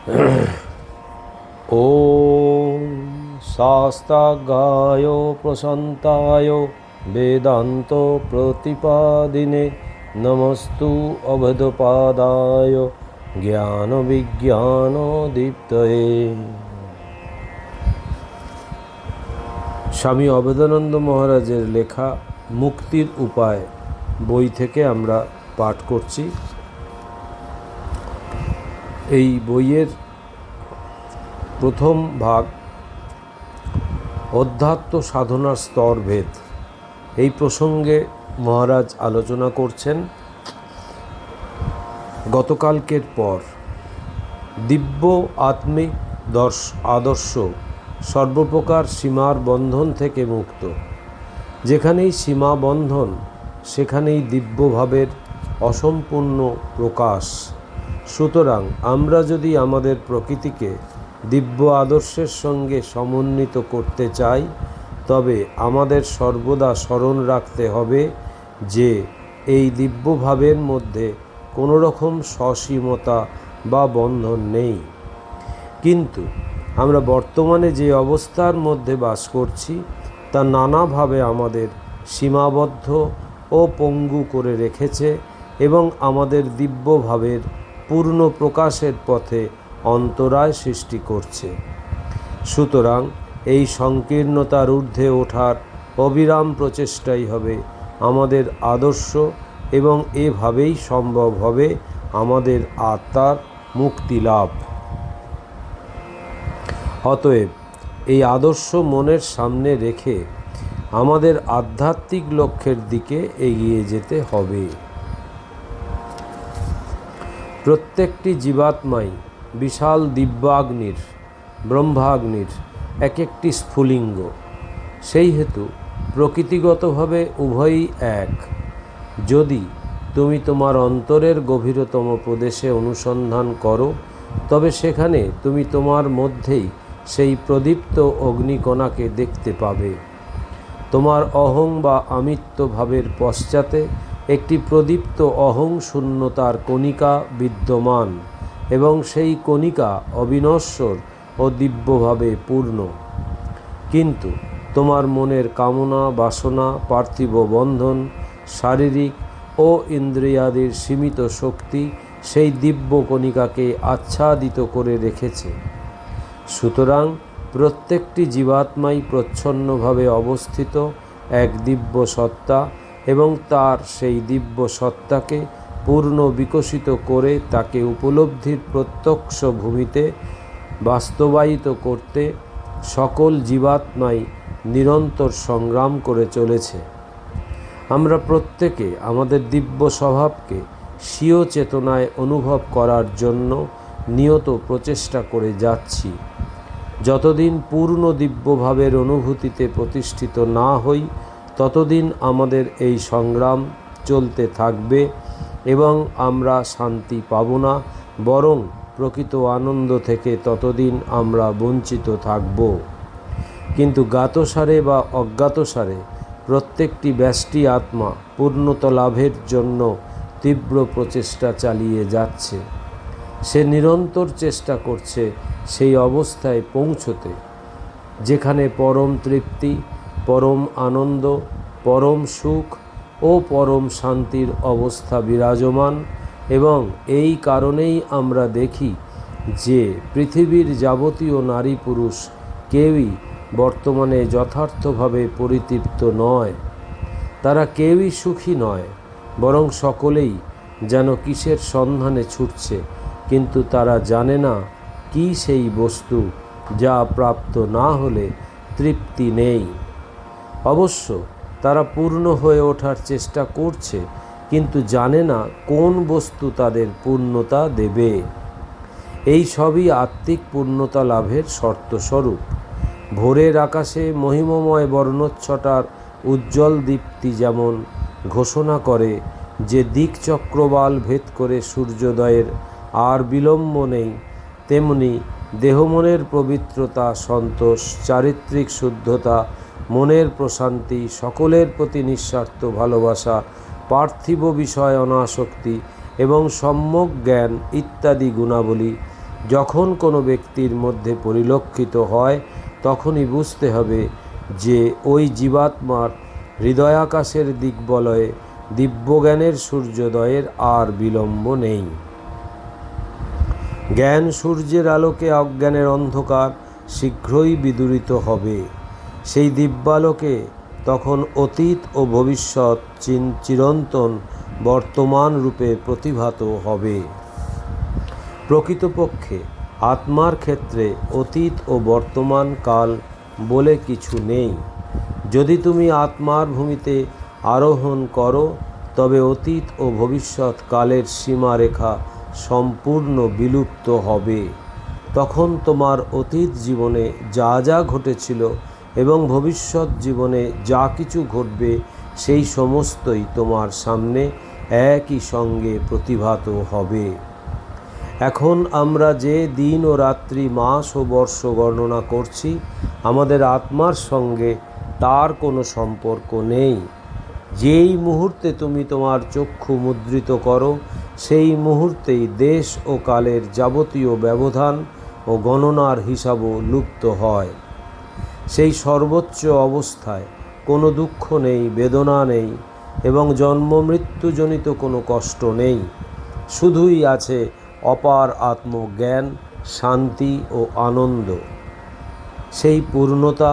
ॐ शास्त्रागाय प्रशान्ताय वेदान्तो प्रतिपादिने नमस्तु अवधपादाय জ্ঞানবিজ্ঞানদীপ্তয়ে। স্বামী অভেদানন্দ মহারাজের লেখা মুক্তির উপায় বই থেকে আমরা পাঠ করছি। এই বইয়ের প্রথম ভাগ অধ্যাত্ম সাধনার স্তরভেদ, এই প্রসঙ্গে মহারাজ আলোচনা করছেন। গতকালকের পর দিব্য আত্মিক আদর্শ সর্বপ্রকার সীমার বন্ধন থেকে মুক্ত। যেখানেই সীমা বন্ধন সেখানেই দিব্যভাবের অসম্পূর্ণ প্রকাশ। সুতরাং আমরা যদি আমাদের প্রকৃতিকে দিব্য আদর্শের সঙ্গে সমন্বিত করতে চাই, তবে আমাদের সর্বদা স্মরণ রাখতে হবে যে এই দিব্যভাবের মধ্যে কোনো রকম সসীমতা বা বন্ধন নেই। কিন্তু আমরা বর্তমানে যে অবস্থার মধ্যে বাস করছি তা নানাভাবে আমাদের সীমাবদ্ধ ও পঙ্গু করে রেখেছে এবং আমাদের দিব্যভাবের পূর্ণ প্রকাশের পথে অন্তরায় সৃষ্টি করছে। সুতরাং এই সংকীর্ণতার ঊর্ধ্বে ওঠার অবিরাম প্রচেষ্টাই হবে আমাদের আদর্শ এবং এভাবেই সম্ভব হবে আমাদের আত্মার মুক্তি লাভ। অতএব এই আদর্শ মনের সামনে রেখে আমাদের আধ্যাত্মিক লক্ষ্যের দিকে এগিয়ে যেতে হবে। প্রত্যেকটি জীবাত্মাই বিশাল দিব্যাগ্নির, ব্রহ্মাগ্নির এক একটি স্ফুলিঙ্গ। সেই হেতু প্রকৃতিগতভাবে উভয়ই এক। যদি তুমি তোমার অন্তরের গভীরতম প্রদেশে অনুসন্ধান করো, তবে সেখানে তুমি তোমার মধ্যেই সেই প্রদীপ্ত অগ্নিকণাকে দেখতে পাবে। তোমার অহং বা আমিত্ব ভাবের পশ্চাতে একটি প্রদীপ্ত অহং শূন্যতার কণিকা বিদ্যমান এবং সেই কণিকা অবিনশ্বর ও দিব্যভাবে পূর্ণ। কিন্তু তোমার মনের কামনা, বাসনা, পার্থিব বন্ধন, শারীরিক ও ইন্দ্রিয়াদির সীমিত শক্তি সেই দিব্য কণিকাকে আচ্ছাদিত করে রেখেছে। সুতরাং প্রত্যেকটি জীবাত্মাই প্রচ্ছন্নভাবে অবস্থিত এক দিব্য সত্তা এবং তার সেই দিব্য সত্তাকে পূর্ণ বিকশিত করে তাকে উপলব্ধির প্রত্যক্ষ ভূমিতে বাস্তবায়িত করতে সকল জীবাত্মাই নিরন্তর সংগ্রাম করে চলেছে। আমরা প্রত্যেকে আমাদের দিব্য স্বভাবকে স্বীয় চেতনায় অনুভব করার জন্য নিয়ত প্রচেষ্টা করে যাচ্ছি। যতদিন পূর্ণ দিব্যভাবের অনুভূতিতে প্রতিষ্ঠিত না হই, ততদিন আমাদের এই সংগ্রাম চলতে থাকবে এবং আমরা শান্তি পাব না, বরং প্রকৃত আনন্দ থেকে ততদিন আমরা বঞ্চিত থাকব। কিন্তু জ্ঞাতসারে বা অজ্ঞাতসারে প্রত্যেকটি ব্যষ্টি আত্মা পূর্ণতা লাভের জন্য তীব্র প্রচেষ্টা চালিয়ে যাচ্ছে। সে নিরন্তর চেষ্টা করছে সেই অবস্থায় পৌঁছতে যেখানে পরম তৃপ্তি, পরম আনন্দ, পরম সুখ ও পরম শান্তির অবস্থা বিরাজমান। এবং এই কারণেই আমরা দেখি যে পৃথিবীর যাবতীয় নারী পুরুষ কেউই বর্তমানে যথার্থভাবে পরিতৃপ্ত নয়। তারা কেউই সুখী নয়, বরং সকলেই যেন কিসের সন্ধানে ছুটছে, কিন্তু তারা জানে না কি সেই বস্তু যা প্রাপ্ত না হলে তৃপ্তি নেই। অবশ্য তারা পূর্ণ হয়ে ওঠার চেষ্টা করছে, কিন্তু জানে না কোন বস্তু তাদের পূর্ণতা দেবে। এই সবই আত্মিক পূর্ণতা লাভের শর্তস্বরূপ। ভোরের আকাশে মহিমময় বর্ণচ্ছটার উজ্জ্বল দীপ্তি যেমন ঘোষণা করে যে দিকচক্রবাল ভেদ করে সূর্যোদয়ের আর বিলম্ব নেই, তেমনি দেহমনের পবিত্রতা, সন্তোষ, চারিত্রিক শুদ্ধতা, মনের প্রশান্তি, সকলের প্রতি নিঃস্বার্থ ভালোবাসা, পার্থিব বিষয় অনাসক্তি এবং সম্যক জ্ঞান ইত্যাদি গুণাবলী যখন কোনো ব্যক্তির মধ্যে পরিলক্ষিত হয় তখনই বুঝতে হবে যে ওই জীবাত্মার হৃদয়াকাশের দিগ্বলয়ে দিব্যজ্ঞানের সূর্যোদয়ের আর বিলম্ব নেই। জ্ঞান সূর্যের আলোকে অজ্ঞানের অন্ধকার শীঘ্রই বিদূরিত হবে। সেই দিব্যালোকে তখন অতীত ও ভবিষ্যৎ চিরন্তন বর্তমান রূপে প্রতিভাত হবে। প্রকৃতপক্ষে আত্মার ক্ষেত্রে অতীত ও বর্তমান কাল বলে কিছু নেই। যদি তুমি আত্মার ভূমিতে আরোহণ করো তবে অতীত ও ভবিষ্যৎ কালের সীমারেখা সম্পূর্ণ বিলুপ্ত হবে। তখন তোমার অতীত জীবনে যা যা ঘটেছিল এবং ভবিষ্যৎ জীবনে যা কিছু ঘটবে সেই সমস্তই তোমার সামনে একই সঙ্গে প্রতিভাত হবে। এখন আমরা যে দিন ও রাত্রি, মাস ও বর্ষ গণনা করছি, আমাদের আত্মার সঙ্গে তার কোনো সম্পর্ক নেই। যেই মুহূর্তে তুমি তোমার চক্ষু মুদ্রিত করো সেই মুহূর্তেই দেশ ও কালের যাবতীয় ব্যবধান ও গণনার হিসাবও লুপ্ত হয়। সেই সর্বোচ্চ অবস্থায় কোনো দুঃখ নেই, বেদনা নেই এবং জন্ম মৃত্যুজনিত কোনো কষ্ট নেই। শুধুই আছে অপার আত্মজ্ঞান, শান্তি ও আনন্দ। সেই পূর্ণতা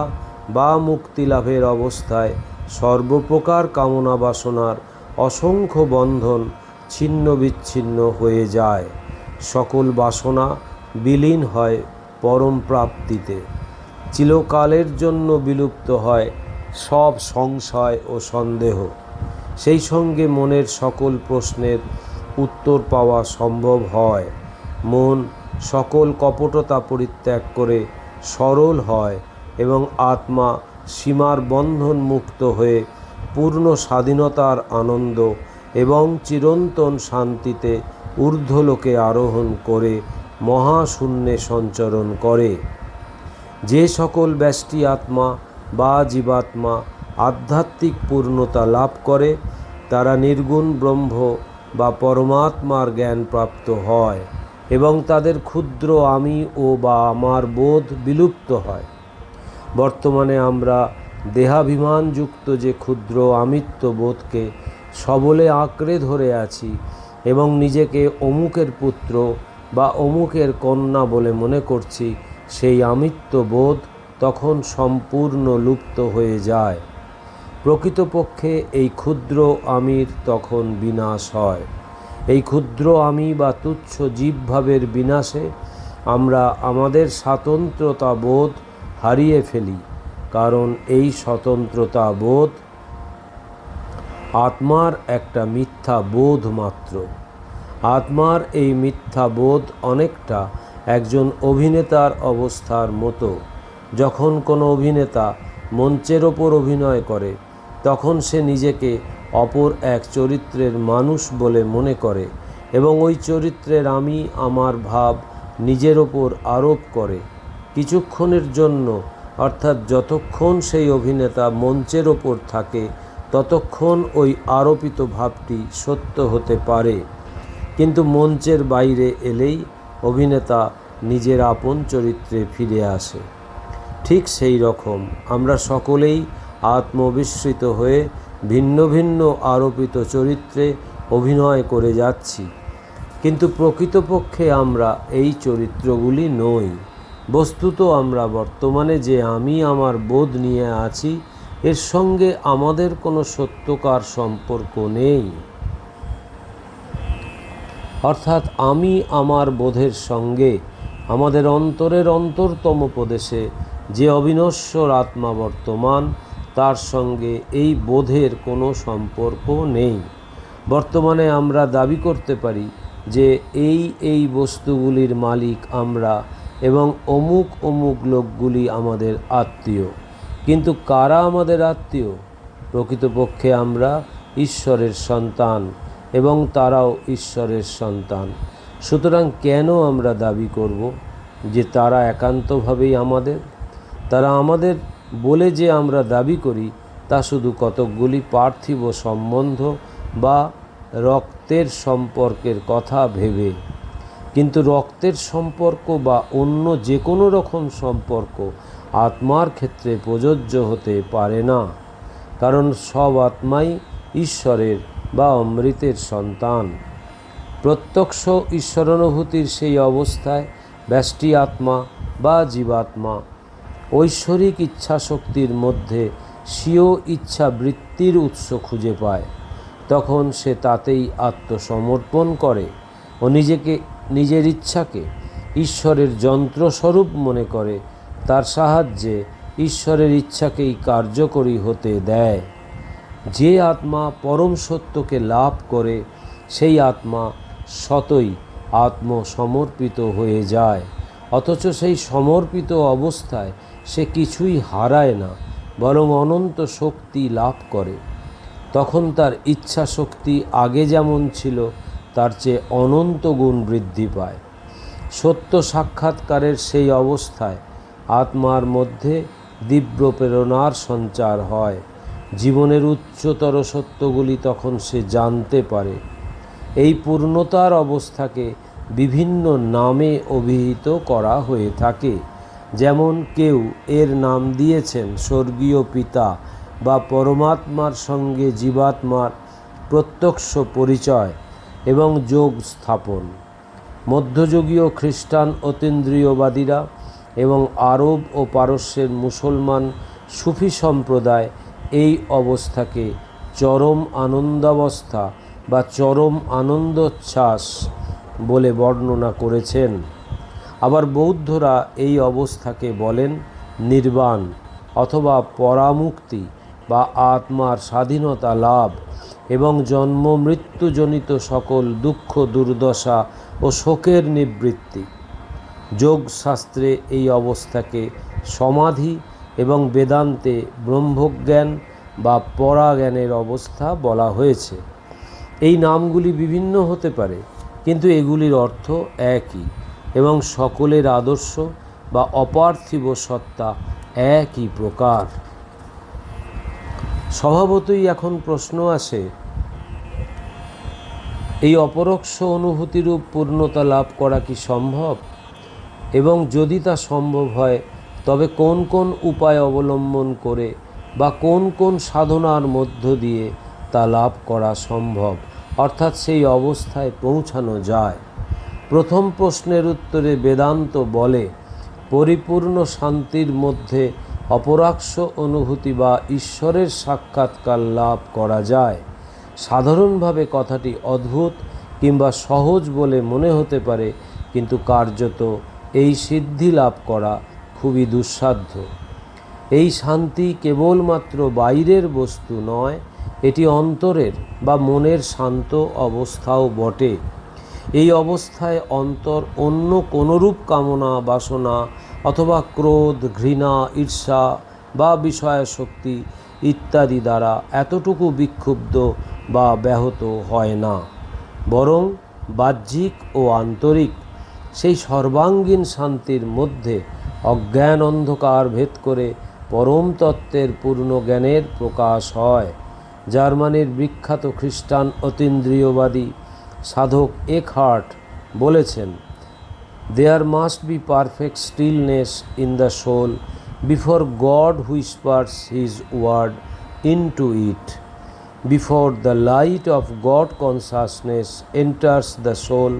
বা মুক্তি লাভের অবস্থায় সর্বপ্রকার কামনা বাসনার অসংখ্য বন্ধন ছিন্ন বিচ্ছিন্ন হয়ে যায়। সকল বাসনা বিলীন হয় পরম প্রাপ্তিতে। চিরকালের জন্য বিলুপ্ত হয় সব সংশয় ও সন্দেহ। সেই সঙ্গে মনের সকল প্রশ্নের উত্তর পাওয়া সম্ভব হয়। মন সকল কপটতা পরিত্যাগ করে সরল হয় এবং আত্মা সীমার বন্ধন মুক্ত হয়ে পূর্ণ স্বাধীনতার আনন্দ এবং চিরন্তন শান্তিতে ঊর্ধ্বলোকে আরোহণ করে মহাশূন্যে সঞ্চরণ করে। যে সকল ব্যষ্টি আত্মা বা জীবাত্মা আধ্যাত্মিক পূর্ণতা লাভ করে তারা নির্গুণ ব্রহ্ম বা পরমাত্মার জ্ঞান প্রাপ্ত হয় এবং তাদের ক্ষুদ্র আমি ও বা আমার বোধ বিলুপ্ত হয়। বর্তমানে আমরা দেহাভিমানযুক্ত যে ক্ষুদ্র আমিত্ব বোধকে সবলে আঁকড়ে ধরে আছি এবং নিজেকে অমুকের পুত্র বা অমুকের কন্যা বলে মনে করছি, সেই আমিত্ব বোধ তখন সম্পূর্ণ লুপ্ত হয়ে যায়। প্রকৃতপক্ষে এই ক্ষুদ্র আমির তখন বিনাশ হয়। এই ক্ষুদ্র আমি বা তুচ্ছ জীবভাবের বিনাশে আমরা আমাদের স্বাতন্ত্রতা বোধ হারিয়ে ফেলি, কারণ এই স্বতন্ত্রতা বোধ আত্মার একটা মিথ্যা বোধ মাত্র। আত্মার এই মিথ্যা বোধ অনেকটা একজন অভিনেতার অবস্থার মতো। যখন কোনো অভিনেতা মঞ্চের ওপর অভিনয় করে তখন সে নিজেকে অপর এক চরিত্রের মানুষ বলে মনে করে এবং ওই চরিত্রের আমি আমার ভাব নিজের ওপর আরোপ করে। কিছুক্ষণের জন্য, অর্থাৎ যতক্ষণ সেই অভিনেতা মঞ্চের ওপর থাকে ততক্ষণ ওই আরোপিত ভাবটি সত্য হতে পারে, কিন্তু মঞ্চের বাইরে এলেই অভিনেতা নিজের আপন চরিত্রে ফিরে আসে। ঠিক সেই রকম আমরা সকলেই আত্মবিস্মৃত হয়ে ভিন্ন ভিন্ন আরোপিত চরিত্রে অভিনয় করে যাচ্ছি, কিন্তু প্রকৃতপক্ষে আমরা এই চরিত্রগুলি নই। বস্তুত আমরা বর্তমানে যে আমি আমার বোধ নিয়ে আছি এর সঙ্গে আমাদের কোনো সত্যকার সম্পর্ক নেই। অর্থাৎ আমি আমার বোধের সঙ্গে আমাদের অন্তরের অন্তরতম প্রদেশে যে অবিনশ্বর আত্মা বর্তমান তার সঙ্গে এই বোধের কোনো সম্পর্ক নেই। বর্তমানে আমরা দাবি করতে পারি যে এই বস্তুগুলির মালিক আমরা এবং অমুক অমুক লোকগুলি আমাদের আত্মীয়, কিন্তু কারা আমাদের আত্মীয়? প্রকৃতপক্ষে আমরা ঈশ্বরের সন্তান এবং তারাও ঈশ্বরের সন্তান। সুতরাং কেন আমরা দাবি করব যে তারা একান্তভাবেই আমাদের? তারা আমাদের বলে যে আমরা দাবি করি তা শুধু কতকগুলি পার্থিব সম্বন্ধ বা রক্তের সম্পর্কের কথা ভেবে। কিন্তু রক্তের সম্পর্ক বা অন্য যে কোনো রকম সম্পর্ক আত্মার ক্ষেত্রে প্রযোজ্য হতে পারে না, কারণ সব আত্মাই ঈশ্বরের বা অমৃতের সন্তান। প্রত্যক্ষ ঈশ্বরানুভূতির সেই অবস্থায় ব্যষ্টি আত্মা বা জীবাত্মা ঐশ্বরিক ইচ্ছাশক্তির মধ্যে স্বীয় ইচ্ছা বৃত্তির উৎস খুঁজে পায়। তখন সে তাতেই আত্মসমর্পণ করে ও নিজের ইচ্ছাকে ঈশ্বরের যন্ত্রস্বরূপ মনে করে, তার সাহায্যে ঈশ্বরের ইচ্ছাকেই কার্যকরী হতে দেয়। যে আত্মা পরম সত্যকে লাভ করে সেই আত্মা সতই আত্মসমর্পিত হয়ে যায়, অথচ সেই সমর্পিত অবস্থায় সে কিছুই হারায় না, বরং অনন্ত শক্তি লাভ করে। তখন তার ইচ্ছা শক্তি আগে যেমন ছিল তার চেয়ে অনন্ত গুণ বৃদ্ধি পায়। সত্য সাক্ষাৎকারের সেই অবস্থায় আত্মার মধ্যে দিব্য প্রেরণার সঞ্চার হয়। জীবনের উচ্চতর সত্যগুলি তখন সে জানতে পারে। এই পূর্ণতার অবস্থাকে বিভিন্ন নামে অভিহিত করা হয়ে থাকে। যেমন কেউ এর নাম দিয়েছেন স্বর্গীয় পিতা বা পরমাত্মার সঙ্গে জীবাত্মার প্রত্যক্ষ পরিচয় এবং যোগ স্থাপন। মধ্যযুগীয় খ্রিস্টান অতীন্দ্রিয়বাদীরা এবং আরব ও পারস্যের মুসলমান সুফি সম্প্রদায় এই অবস্থাকে চরম আনন্দাবস্থা বা চরম আনন্দোচ্ছ্বাস বলে বর্ণনা করেছেন। আবার বৌদ্ধরা এই অবস্থাকে বলেন নির্বাণ অথবা পরামুক্তি বা আত্মার স্বাধীনতা লাভ এবং জন্ম মৃত্যুজনিত সকল দুঃখ দুর্দশা ও শোকের নিবৃত্তি। যোগশাস্ত্রে এই অবস্থাকে সমাধি এবং বেদান্তে ব্রহ্মজ্ঞান বা পরাজ্ঞানের অবস্থা বলা হয়েছে। এই নামগুলি বিভিন্ন হতে পারে, কিন্তু এগুলির অর্থ একই এবং সকলের আদর্শ বা অপার্থিব সত্তা একই প্রকার। স্বভাবতই এখন প্রশ্ন আসে, এই অপরোক্ষ অনুভূতিরূপ পূর্ণতা লাভ করা কি সম্ভব? এবং যদি তা সম্ভব হয় তবে কোন কোন উপায় অবলম্বন করে বা কোন কোন সাধনার মধ্য দিয়ে তা লাভ করা সম্ভব, অর্থাৎ সেই অবস্থায় পৌঁছানো যায়? প্রথম প্রশ্নের উত্তরে বেদান্ত বলে পরিপূর্ণ শান্তির মধ্যে অপরাক্ষ অনুভূতি বা ঈশ্বরের সাক্ষাৎকার লাভ করা যায়। সাধারণভাবে কথাটি অদ্ভুত কিংবা সহজ বলে মনে হতে পারে, কিন্তু কার্যত এই সিদ্ধি লাভ করা খুবই দুঃসাধ্য। এই শান্তি কেবলমাত্র বাইরের বস্তু নয়, এটি অন্তরের বা মনের শান্ত অবস্থাও বটে। এই অবস্থায় অন্তর অন্য কোনরূপ কামনা বাসনা অথবা ক্রোধ ঘৃণা ঈর্ষা বা বিষয়াসক্তি ইত্যাদি দ্বারা এতটুকু বিক্ষুব্ধ বা ব্যাহত হয় না, বরং বাহ্যিক ও আন্তরিক সেই সর্বাঙ্গীন শান্তির মধ্যে অজ্ঞান অন্ধকার ভেদ করে পরম তত্ত্বের পূর্ণ জ্ঞানের প্রকাশ হয়। জার্মানির বিখ্যাত খ্রিস্টান অতীন্দ্রিয়বাদী সাধক একহার্ট বলেছেন, there must be perfect stillness in the soul before God whispers his word into it, before the light of God consciousness enters the soul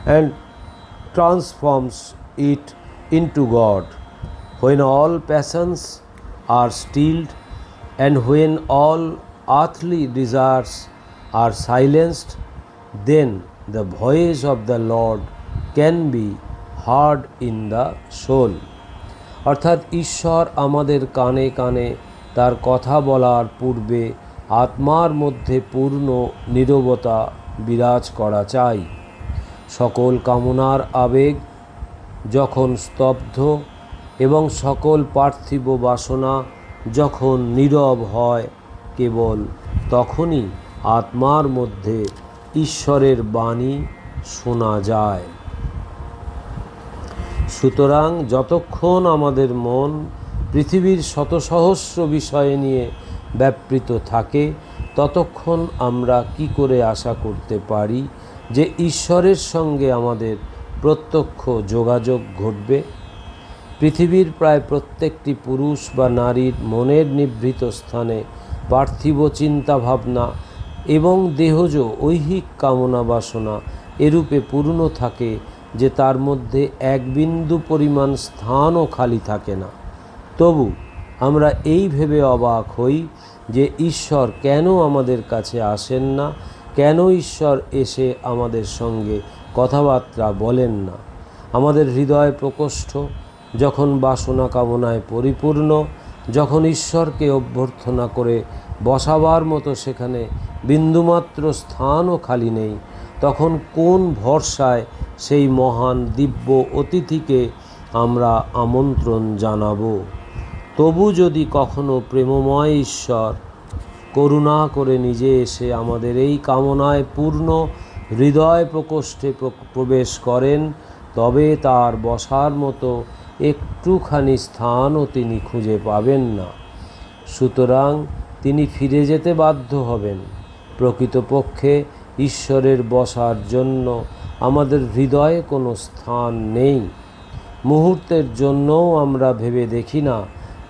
and transforms it into God. When all passions are stilled and when all earthly desires are silenced, then the voice of the Lord can be heard in the soul. অর্থাৎ ঈশ্বর আমাদের কানে কানে তার কথা বলার পূর্বে আত্মার মধ্যে পূর্ণ নীরবতা বিরাজ করা চাই। সকল কামনার আবেগ যখন স্তব্ধ এবং সকল পার্থিব বাসনা যখন নীরব হয়, কেবল তখনই আত্মার মধ্যে ঈশ্বরের বাণী শোনা যায়। সুতরাং যতক্ষণ আমাদের মন পৃথিবীর শত সহস্র বিষয় নিয়ে ব্যাপৃত থাকে, ততক্ষণ আমরা কি করে আশা করতে পারি যে ঈশ্বরের সঙ্গে আমাদের প্রত্যক্ষ যোগাযোগ ঘটবে। পৃথিবীর প্রায় প্রত্যেকটি পুরুষ বা নারীর মনের নিভৃত স্থানে পার্থিব চিন্তাভাবনা এবং দেহজ ঐহিক কামনা বাসনা এরূপে পূর্ণ থাকে যে তার মধ্যে এক বিন্দু পরিমাণ স্থানও খালি থাকে না। তবু আমরা এই ভেবে অবাক হই যে ঈশ্বর কেন আমাদের কাছে আসেন না, কেন ঈশ্বর এসে আমাদের সঙ্গে কথাবার্তা বলেন না। আমাদের হৃদয় প্রকোষ্ঠ যখন বাসনা কামনায় পরিপূর্ণ, যখন ঈশ্বরকে অভ্যর্থনা করে বসাবার মতো সেখানে বিন্দুমাত্র স্থানও খালি নেই, তখন কোন ভরসায় সেই মহান দিব্য অতিথিকে আমরা আমন্ত্রণ জানাব? তবু যদি কখনো প্রেমময় ঈশ্বর করুণা করে নিজে এসে আমাদের এই কামনায় পূর্ণ হৃদয় প্রকোষ্ঠে প্রবেশ করেন, তবে তার বসার মতো একটুখানি স্থানও তিনি খুঁজে পাবেন না। সুতরাং তিনি ফিরে যেতে বাধ্য হবেন। প্রকৃতপক্ষে ঈশ্বরের বসার জন্য আমাদের হৃদয়ে কোনো স্থান নেই। মুহূর্তের জন্যও আমরা ভেবে দেখি না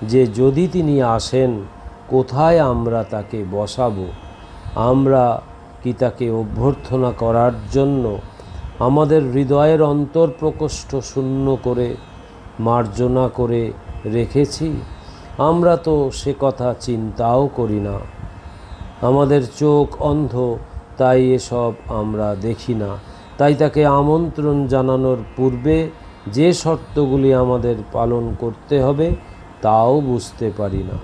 যে যদি তিনি আসেন, কোথায় আমরা তাকে বসাবো। আমরা কি তাকে অভ্যর্থনা করার জন্য আমাদের হৃদয়ের অন্তর্প্রকোষ্ঠ শূন্য করে মার্জনা করে রেখেছি? আমরা তো সে কথা চিন্তাও করি না। আমাদের চোখ অন্ধ, তাই এসব আমরা দেখি না। তাই তাকে আমন্ত্রণ জানানোর পূর্বে যে শর্তগুলি আমাদের পালন করতে হবে তাও বুঝতে পারি না।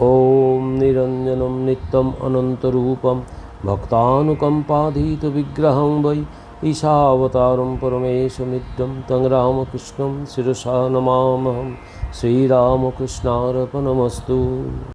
ওম নিরঞ্জনম নিত্যম অনন্তরূপম ভক্তানুকম্পাধীত বিগ্রহং বৈ ঈশাবতারম পরমেশমিদ্যম তং রামকৃষ্ণম শিরসা নমামহম। শ্রীরামকৃষ্ণার্পণমস্তু।